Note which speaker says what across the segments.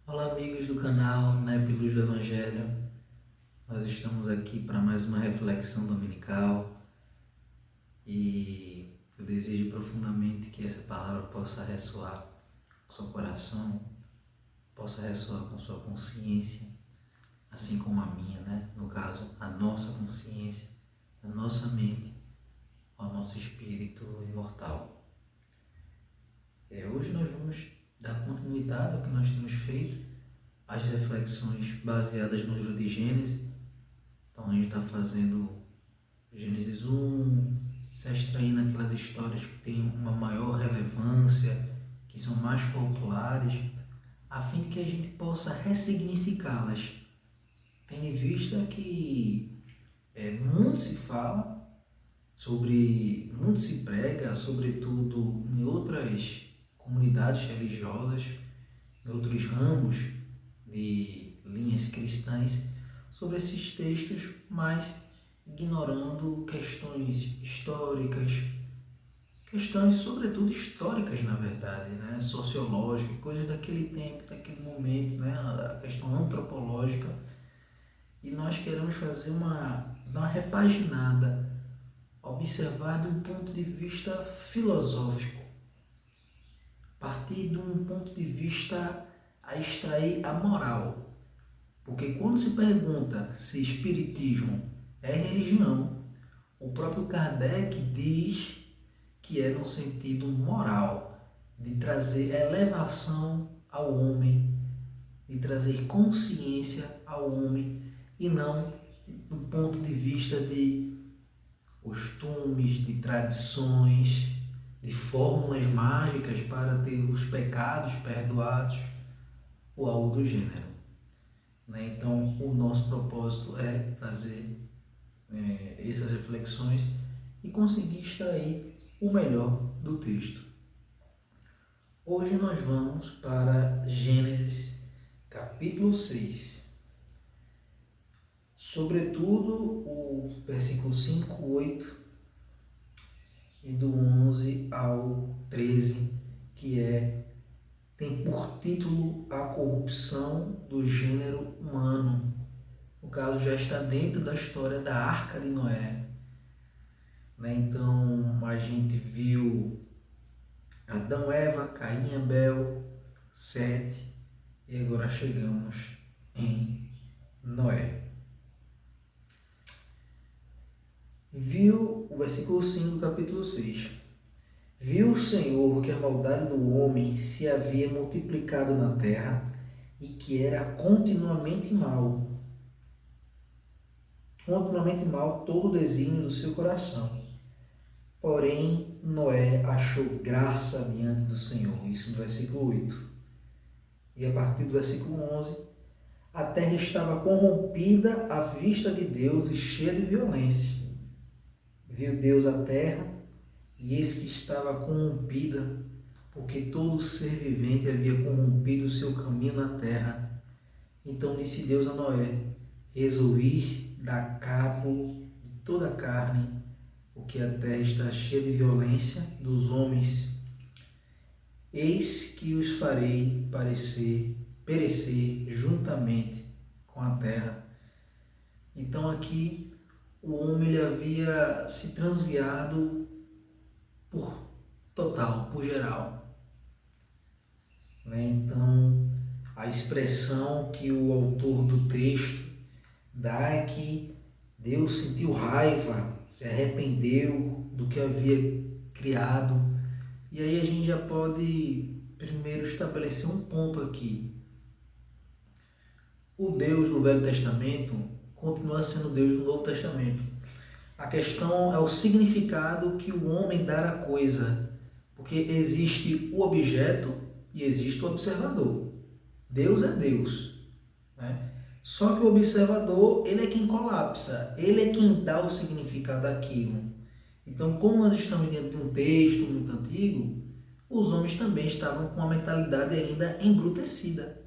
Speaker 1: Olá, amigos do canal NEP Luz do Evangelho. Nós estamos aqui para mais uma reflexão dominical e eu desejo profundamente que essa palavra possa ressoar com seu coração, possa ressoar com sua consciência, assim como a minha, né? No caso, a nossa consciência, a nossa mente, ao nosso espírito imortal. Hoje nós vamos dar continuidade ao que nós temos feito, as reflexões baseadas no livro de Gênesis. Então a gente está fazendo Gênesis 1, se extraindo aquelas histórias que têm uma maior relevância, que são mais populares, a fim de que a gente possa ressignificá-las. Tendo em vista que muito se fala muito se prega, sobretudo em outras comunidades religiosas, em outros ramos de linhas cristãs, sobre esses textos, mas ignorando questões históricas, questões sobretudo históricas, na verdade, né? Sociológicas, coisas daquele tempo, daquele momento, né? A questão antropológica. E nós queremos fazer uma repaginada, observar de um ponto de vista filosófico, partir de um ponto de vista a extrair a moral. Porque quando se pergunta se espiritismo é religião, o próprio Kardec diz que é no sentido moral, de trazer elevação ao homem, de trazer consciência ao homem, e não do ponto de vista de costumes, de tradições, de fórmulas mágicas para ter os pecados perdoados ou algo do gênero. Então, o nosso propósito é fazer essas reflexões e conseguir extrair o melhor do texto. Hoje nós vamos para Gênesis capítulo 6. Sobretudo o versículo 5, 8 e do 11 ao 13, que tem por título a corrupção do gênero humano. No caso, já está dentro da história da Arca de Noé. Então, a gente viu Adão, Eva, Caim, Abel, Sete, e agora chegamos em Noé. Viu o versículo 5 do capítulo 6. Viu o Senhor que a maldade do homem se havia multiplicado na terra e que era continuamente mal todo o desígnio do seu coração. Porém, Noé achou graça diante do Senhor. Isso no versículo 8. E a partir do versículo 11, a terra estava corrompida à vista de Deus e cheia de violência. Viu Deus a terra, e eis que estava corrompida, porque todo ser vivente havia corrompido o seu caminho na terra. Então disse Deus a Noé: resolvi dar cabo de toda a carne, porque a terra está cheia de violência dos homens. Eis que os farei perecer juntamente com a terra. Então aqui o homem ele havia se transviado por total, por geral. Então a expressão que o autor do texto dá é que Deus sentiu raiva, se arrependeu do que havia criado. E aí a gente já pode primeiro estabelecer um ponto aqui. O Deus do Velho Testamento continua sendo o Deus do Novo Testamento. A questão é o significado que o homem dá à coisa, porque existe o objeto e existe o observador. Deus é Deus, né? Só que o observador, ele é quem colapsa, ele é quem dá o significado daquilo. Então, como nós estamos dentro de um texto muito antigo, os homens também estavam com a mentalidade ainda embrutecida.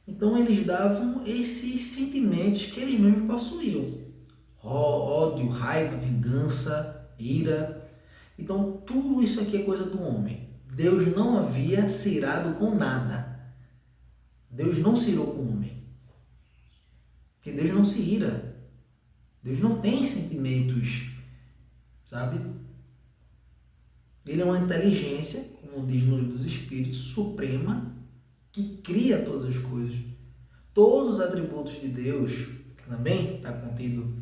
Speaker 1: Então, eles davam esses sentimentos que eles mesmos possuíam. Ódio, raiva, vingança, ira. Então, tudo isso aqui é coisa do homem. Deus não havia se irado com nada. Deus não se irou com o homem. Porque Deus não se ira. Deus não tem sentimentos, sabe? Ele é uma inteligência, como diz no livro dos Espíritos, suprema, que cria todas as coisas. Todos os atributos de Deus, que também está contido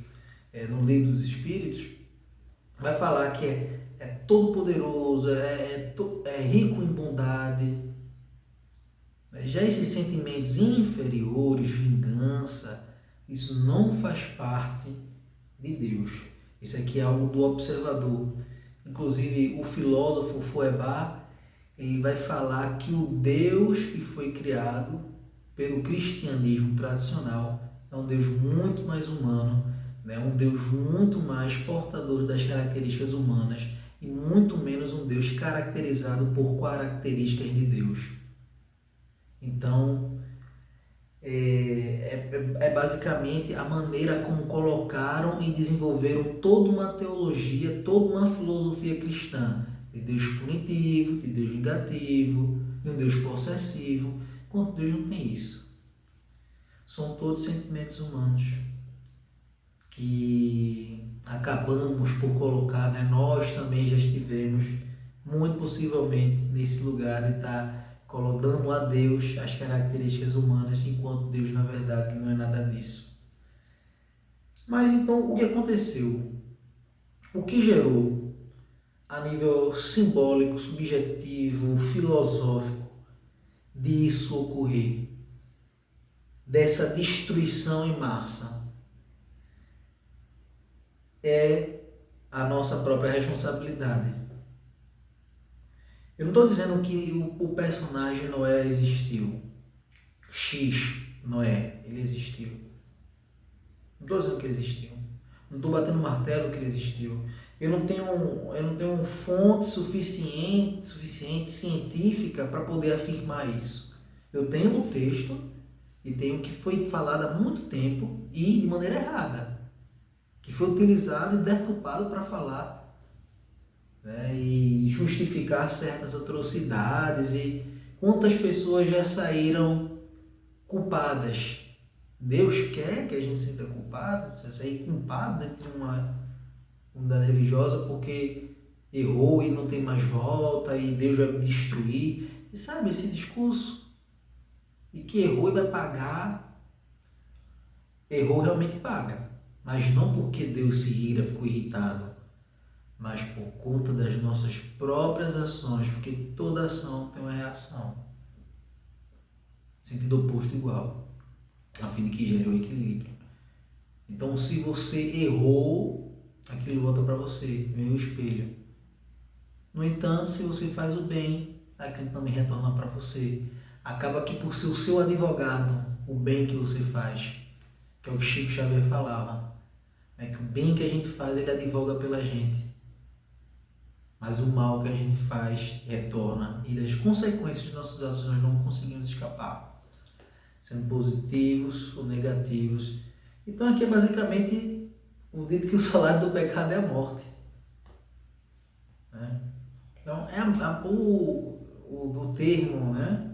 Speaker 1: no livro dos Espíritos, vai falar que é todo-poderoso, é rico em bondade. Já esses sentimentos inferiores, vingança, isso não faz parte de Deus. Isso aqui é algo do observador. Inclusive, o filósofo Feuerbach, ele vai falar que o Deus que foi criado pelo cristianismo tradicional é um Deus muito mais humano, né? Um Deus muito mais portador das características humanas e muito menos um Deus caracterizado por características de Deus. Então, é basicamente a maneira como colocaram e desenvolveram toda uma teologia, toda uma filosofia cristã, de Deus punitivo, de Deus vingativo, de um Deus possessivo, enquanto Deus não tem isso. São todos sentimentos humanos que acabamos por colocar, né? Nós também já estivemos, muito possivelmente, nesse lugar de estar colocando a Deus as características humanas, enquanto Deus, na verdade, não é nada disso. Mas então, o que aconteceu? O que gerou, a nível simbólico, subjetivo, filosófico, disso ocorrer? Dessa destruição em massa? É a nossa própria responsabilidade. Eu não estou dizendo que o personagem Noé existiu. X, Noé, ele existiu. Não estou dizendo que ele existiu. Não estou batendo martelo que ele existiu. Eu não tenho fonte suficiente científica para poder afirmar isso. Eu tenho um texto e tenho que foi falado há muito tempo e de maneira errada, que foi utilizado e deturpado para falar, né, e justificar certas atrocidades, e quantas pessoas já saíram culpadas. Deus quer que a gente se sinta culpado, se sair culpado dentro de uma comunidade religiosa porque errou e não tem mais volta e Deus vai destruir. E sabe esse discurso? E que errou e vai pagar. Errou, realmente paga. Mas não porque Deus se ira, ficou irritado, mas por conta das nossas próprias ações, porque toda ação tem uma reação. Sentido oposto igual, a fim de que gere o equilíbrio. Então, se você errou, aquilo volta para você, vem o espelho. No entanto, se você faz o bem, aquilo também retorna para você. Acaba que por ser o seu advogado, o bem que você faz, que é o que Chico Xavier falava, é que o bem que a gente faz, ele advoga pela gente. Mas o mal que a gente faz retorna, e das consequências de nossas ações nós não conseguimos escapar, sendo positivos ou negativos. Então aqui é basicamente o dito que o salário do pecado é a morte, né? Então do termo, né?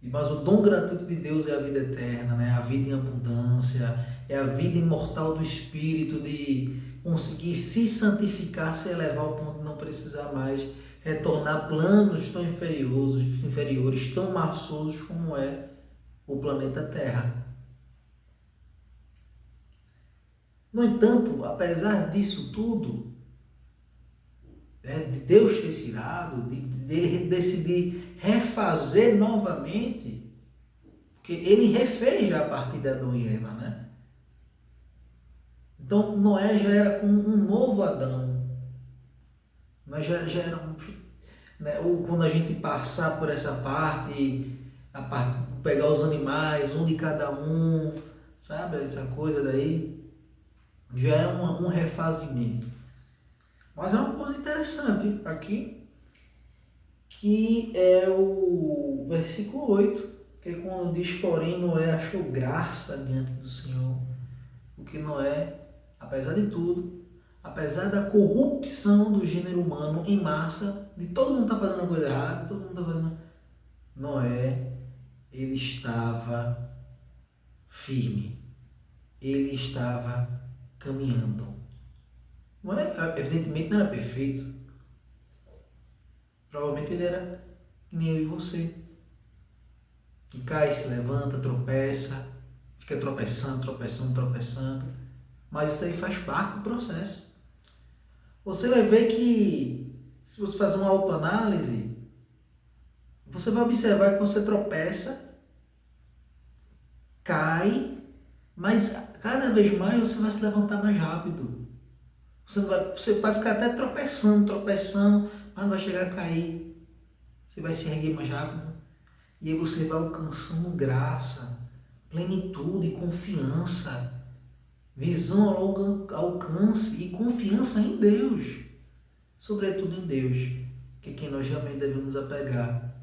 Speaker 1: Mas o dom gratuito de Deus é a vida eterna, né? A vida em abundância, é a vida imortal do Espírito, de conseguir se santificar, se elevar ao ponto de não precisar mais retornar a planos tão inferiores, tão maçosos como é o planeta Terra. No entanto, apesar disso tudo, né, de Deus ter se irado, de decidir refazer novamente, porque ele refez já a partir de Adão e Eva, né? Então Noé já era como um novo Adão, mas já era né, quando a gente passar por essa parte, pegar os animais, um de cada um, sabe, essa coisa daí, já é um refazimento. Mas é uma coisa interessante aqui, que é o versículo 8, que é quando diz, porém Noé achou graça diante do Senhor. Porque Noé, apesar de tudo, apesar da corrupção do gênero humano em massa, de todo mundo estar fazendo coisa errada, todo mundo está fazendo, Noé ele estava firme, ele estava caminhando. Não era, evidentemente não era perfeito. Provavelmente ele era que nem eu e você. Que cai, se levanta, tropeça, fica tropeçando, tropeçando, tropeçando. Mas isso aí faz parte do processo. Você vai ver que, se você fazer uma autoanálise, você vai observar que você tropeça, cai, mas cada vez mais você vai se levantar mais rápido. Você vai ficar até tropeçando, tropeçando, mas não vai chegar a cair. Você vai se erguer mais rápido. E aí você vai alcançando graça, plenitude, confiança, visão ao alcance e confiança em Deus. Sobretudo em Deus, que é quem nós realmente devemos nos apegar.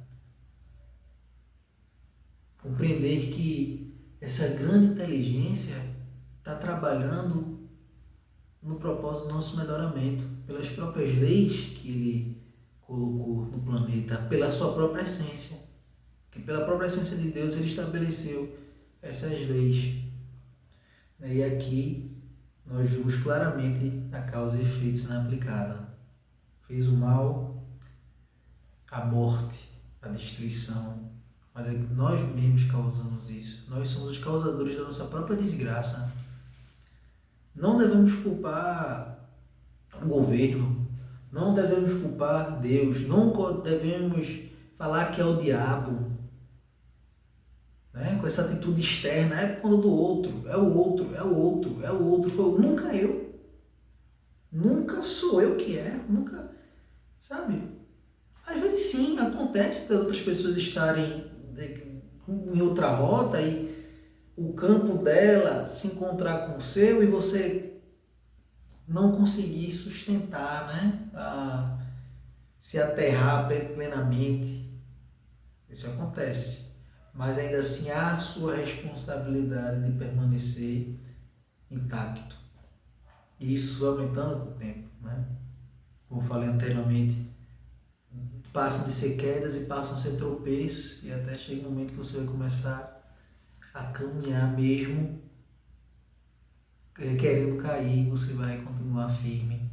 Speaker 1: Compreender que essa grande inteligência está trabalhando no propósito do nosso melhoramento, pelas próprias leis que Ele colocou no planeta, pela sua própria essência. Que pela própria essência de Deus Ele estabeleceu essas leis. E aqui nós vemos claramente a causa e efeito sendo aplicada. Fez o mal, a morte, a destruição, mas é que nós mesmos causamos isso. Nós somos os causadores da nossa própria desgraça. Não devemos culpar o governo, não devemos culpar Deus, não devemos falar que é o diabo, né? Com essa atitude externa, é por conta do outro, é o outro, é o outro, é o outro. Foi nunca eu, nunca sou eu que é, nunca, sabe? Às vezes sim, acontece das outras pessoas estarem em outra rota e o campo dela se encontrar com o seu e você não conseguir sustentar, né? Se aterrar plenamente. Isso acontece. Mas ainda assim há a sua responsabilidade de permanecer intacto. E isso vai aumentando com o tempo, né? Como eu falei anteriormente, passam de ser quedas e passam a ser tropeços e até chega um momento que você vai começar a caminhar mesmo querendo cair, você vai continuar firme,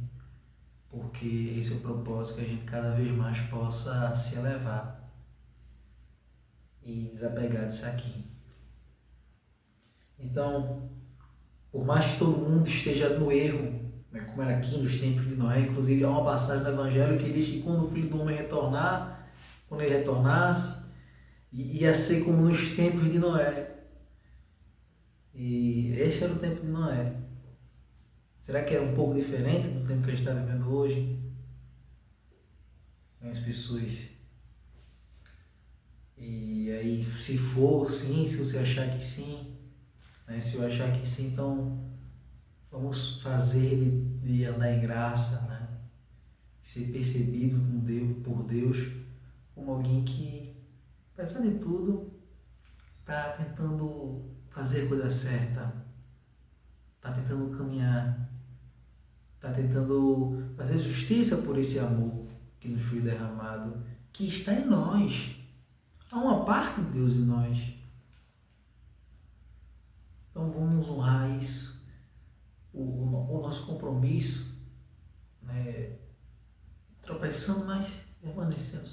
Speaker 1: porque esse é o propósito, que a gente cada vez mais possa se elevar e desapegar disso aqui. Então, por mais que todo mundo esteja no erro, né, como era aqui nos tempos de Noé, inclusive há uma passagem no Evangelho que diz que quando o Filho do Homem retornar, quando ele retornasse, ia ser como nos tempos de Noé. E esse era o tempo de Noé. Será que é um pouco diferente do tempo que a gente está vivendo hoje? As pessoas. E aí, se for sim, se você achar que sim, né? Se eu achar que sim, então vamos fazer de andar em graça, né? Ser percebido por Deus como alguém que, apesar de tudo, está tentando fazer a coisa certa, está tentando caminhar, está tentando fazer justiça por esse amor que nos foi derramado, que está em nós. Há uma parte de Deus em nós. Então vamos honrar isso, o nosso compromisso, né? Tropeçando, mas permanecendo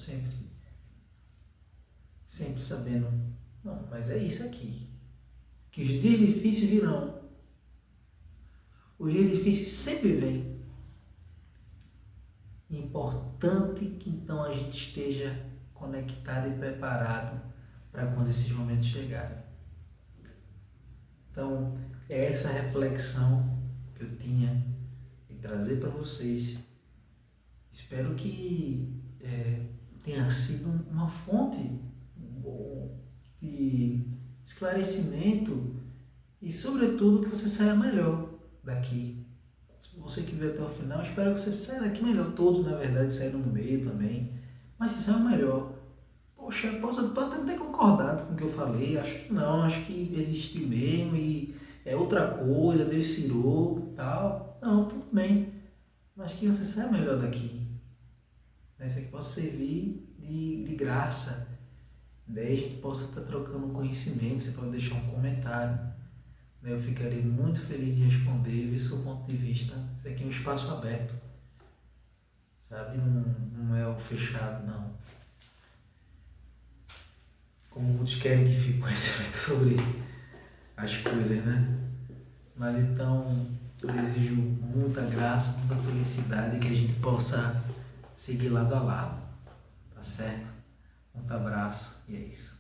Speaker 1: sempre sabendo, não, mas é isso aqui, que os dias difíceis virão. Os dias difíceis sempre vêm. Importante que então a gente esteja conectado e preparado para quando esses momentos chegarem. Então, é essa reflexão que eu tinha de trazer para vocês. Espero que tenha sido uma fonte de esclarecimento e, sobretudo, que você saia melhor daqui. Você que veio até o final, espero que você saia daqui melhor. Todos, na verdade, saíram no meio também, mas se saiam melhor. Poxa, pode até não ter concordado com o que eu falei, acho que não, acho que existe mesmo e é outra coisa, Deus tirou, tal. Não, tudo bem, mas que você saia melhor daqui. Isso aqui possa servir de graça, Daí a gente possa estar trocando conhecimento, você pode deixar um comentário. Eu ficarei muito feliz de responder e ver seu ponto de vista. Isso aqui é um espaço aberto, sabe? Não é o fechado, não. Como muitos querem que fique conhecimento sobre as coisas, né? Mas então, eu desejo muita graça, muita felicidade e que a gente possa seguir lado a lado, tá certo? Um abraço e é isso.